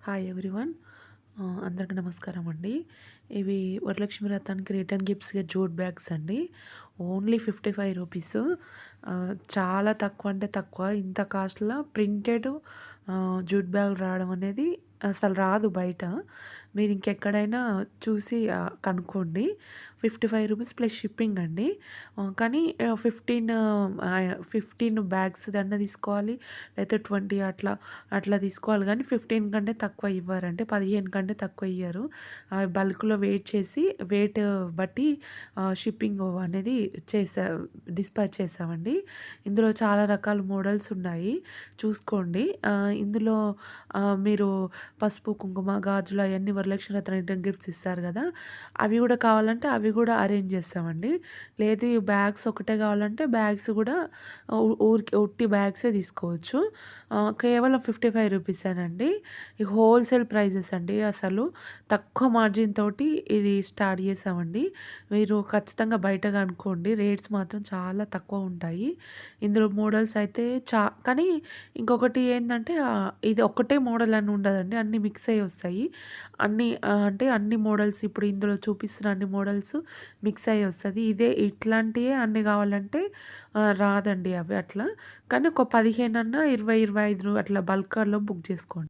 Hi everyone. అందరికీ నమస్కారం అండి. ఇవి వరలక్ష్మి వ్రతానికి రిటర్న్ గిఫ్ట్స్‌గా జూట్ బ్యాగ్స్ అండి. ఓన్లీ రూ. 55. చాలా తక్కువ అంటే తక్కువ. ఇంత కాస్ట్‌లో ప్రింటెడ్ జూట్ బ్యాగులు రావడం అనేది అసలు రాదు బయట. మీరు ఇంకెక్కడైనా చూసి కనుక్కోండి. రూ. 55 ప్లస్ షిప్పింగ్ అండి. కానీ 15 బ్యాగ్స్ దన్నా తీసుకోవాలి. లేకపోతే 20 అట్లా తీసుకోవాలి కానీ 15 కంటే తక్కువ ఇవ్వరంటే 15 కంటే తక్కువ ఇయ్యరు. బల్క్‌లో వెయిట్ బట్టి షిప్పింగ్ అనేది డిస్పాచ్ చేసామండి. ఇందులో చాలా రకాల మోడల్స్ ఉన్నాయి, చూసుకోండి. ఇందులో మీరు పసుపు, కుంకుమ, గాజులు అయన్నీ వరలక్ష్మి వ్రతం రిటర్న్ గిఫ్ట్స్ ఇస్తారు కదా! అవి కూడా కావాలంటే అవి కూడా అరేంజ్ చేస్తామండి. లేదు ఈ బ్యాగ్స్ ఒకటే కావాలంటే బ్యాగ్స్ కూడా ఊరికే ఉట్టి బ్యాగ్సే తీసుకోవచ్చు. కేవలం రూ. 55 ఈ హోల్‌సేల్ ప్రైజెస్ అండి. అసలు తక్కువ మార్జిన్ తోటి ఇది స్టార్ట్ చేసామండి. మీరు ఖచ్చితంగా బయట కనుక్కోండి. రేట్స్ మాత్రం చాలా తక్కువ ఉంటాయి. ఇందులో మోడల్స్ అయితే కానీ ఇంకొకటి ఏందంటే ఇది ఒక్కటే మోడల్ అని ఉండదండి. అన్నీ మిక్స్ అయ్యి వస్తాయి. అంటే అన్ని మోడల్స్ ఇప్పుడు ఇందులో చూపిస్తున్న అన్ని మోడల్స్ మిక్స్ అయ్యి వస్తది. ఇట్లాంటియే అన్ని కావాలంటే రాదండి అవి అట్లా. కానీ ఒక 15 అన్నా 20, 25 అట్లా బల్క్‌లో బుక్ చేసుకోండి.